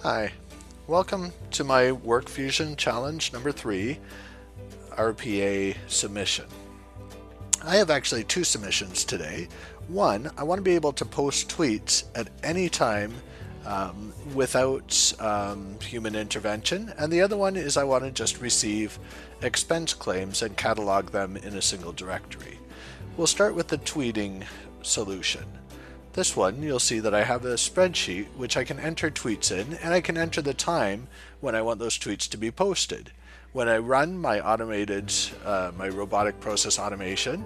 Hi, welcome to my Workfusion challenge number 3, RPA submission. I have actually 2 submissions today. One, I want to be able to post tweets at any time without human intervention, and the other one is I want to just receive expense claims and catalog them in a single directory. We'll start with the tweeting solution. This one, you'll see that I have a spreadsheet which I can enter tweets in, and I can enter the time when I want those tweets to be posted. When I run my my robotic process automation,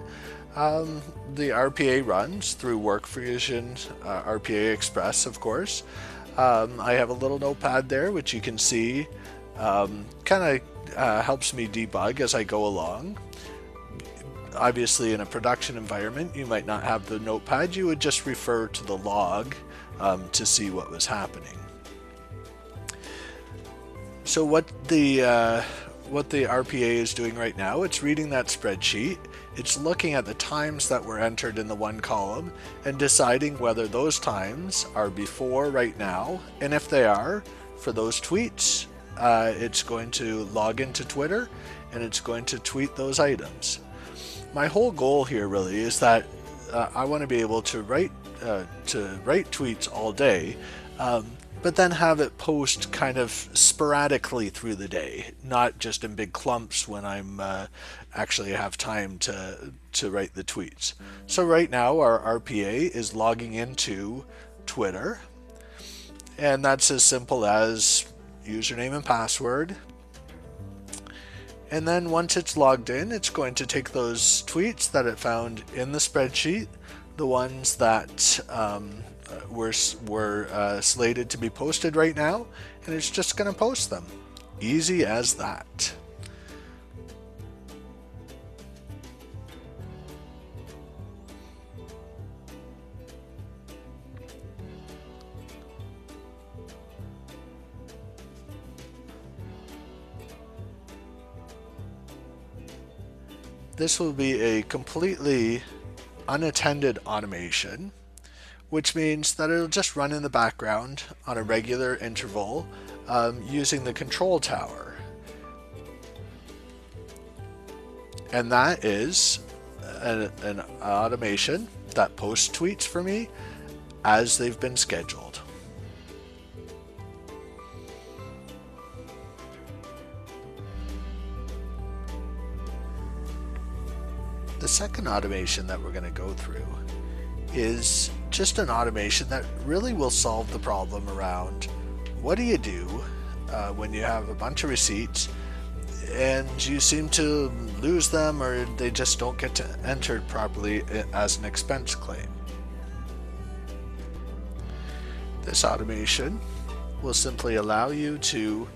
the RPA runs through Workfusion, RPA Express, of course. I have a little notepad there which you can see kind of helps me debug as I go along. Obviously, in a production environment, you might not have the notepad. You would just refer to the log to see what was happening. So what the RPA is doing right now, it's reading that spreadsheet. It's looking at the times that were entered in the one column and deciding whether those times are before right now. And if they are, for those tweets, it's going to log into Twitter and it's going to tweet those items. My whole goal here really is that I want to be able to write tweets all day, but then have it post kind of sporadically through the day, not just in big clumps when I'm actually have time to write the tweets. So right now our RPA is logging into Twitter, and that's as simple as username and password. And then once it's logged in, it's going to take those tweets that it found in the spreadsheet, the ones that were slated to be posted right now, and it's just going to post them. Easy as that. This will be a completely unattended automation, which means that it'll just run in the background on a regular interval using the control tower. And that is an automation that posts tweets for me as they've been scheduled. The second automation that we're going to go through is just an automation that really will solve the problem around what do you do when you have a bunch of receipts and you seem to lose them or they just don't get entered properly as an expense claim. This automation will simply allow you to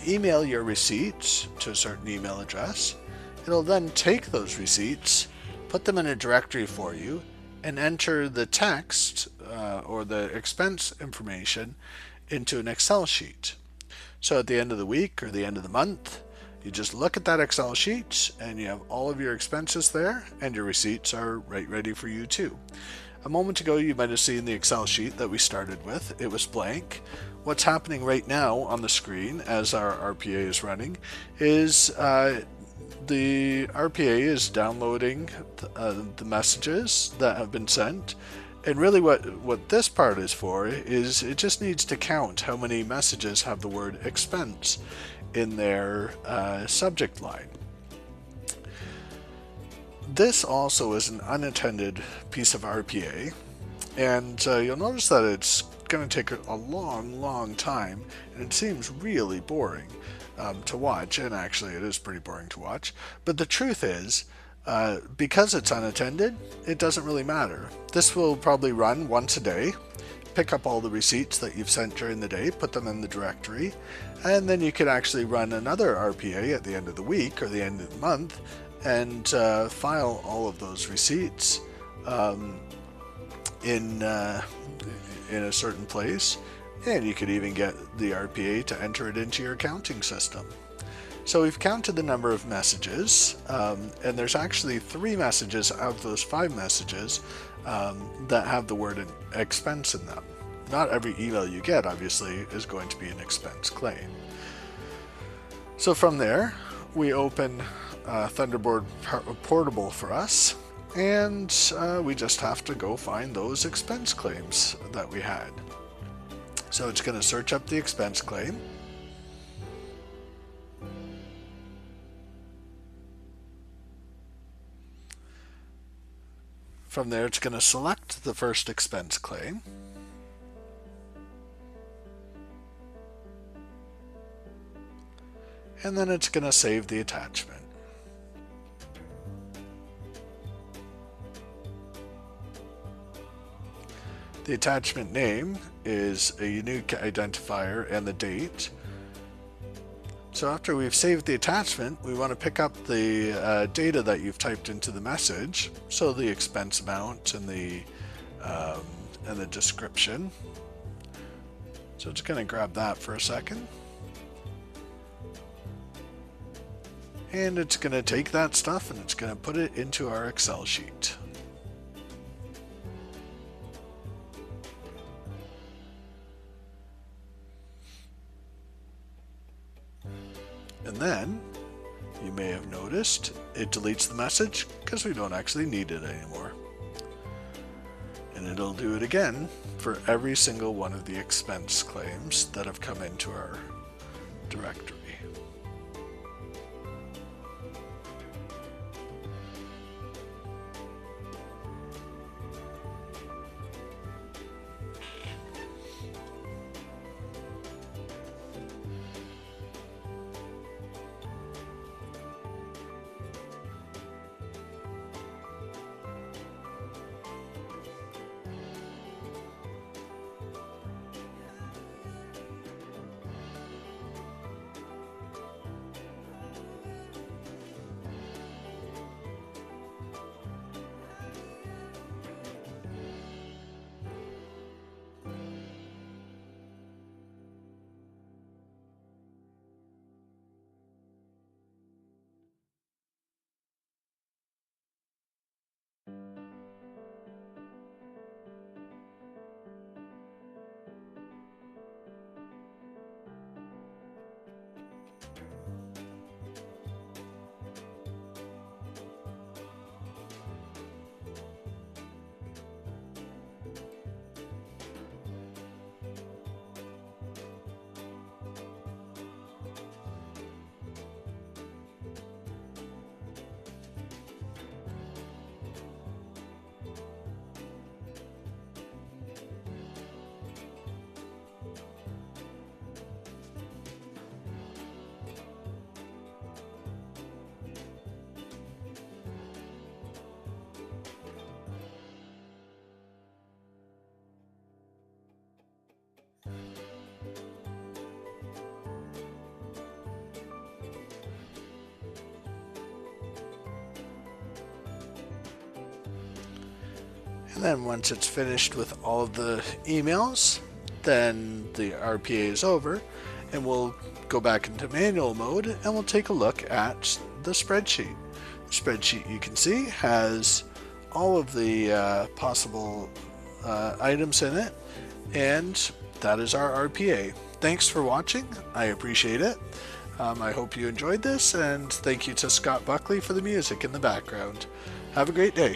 email your receipts to a certain email address. It'll then take those receipts, put them in a directory for you, and enter the text or the expense information into an Excel sheet. So at the end of the week or the end of the month, you just look at that Excel sheet and you have all of your expenses there and your receipts are right ready for you too. A moment ago you might have seen the Excel sheet that we started with. It was blank. What's happening right now on the screen as our RPA is running is the RPA is downloading the messages that have been sent, and really what this part is for is it just needs to count how many messages have the word expense in their subject line. This also is an unattended piece of RPA, and you'll notice that it's going to take a long time, and it seems really boring to watch, and actually it is pretty boring to watch, but the truth is because it's unattended, it doesn't really matter. This will probably run once a day, pick up all the receipts that you've sent during the day, put them in the directory, and then you could actually run another RPA at the end of the week or the end of the month and file all of those receipts in a certain place. And you could even get the RPA to enter it into your accounting system. So we've counted the number of messages, and there's actually 3 messages out of those 5 messages that have the word expense in them. not every email you get, obviously, is going to be an expense claim. So from there, we open Thunderbird Portable for us, and we just have to go find those expense claims that we had. So it's going to search up the expense claim. From there, it's going to select the first expense claim. And then it's going to save the attachment. The attachment name is a unique identifier and the date. So after we've saved the attachment, we want to pick up the data that you've typed into the message, so the expense amount and the description. So it's going to grab that for a second. And it's going to take that stuff and it's going to put it into our Excel sheet. And then, you may have noticed, it deletes the message because we don't actually need it anymore. And it'll do it again for every single one of the expense claims that have come into our directory. And then once it's finished with all of the emails, then the RPA is over, and we'll go back into manual mode and we'll take a look at the spreadsheet. The spreadsheet, you can see, has all of the possible items in it, and that is our RPA. Thanks for watching. I appreciate it. I hope you enjoyed this, and thank you to Scott Buckley for the music in the background. Have a great day.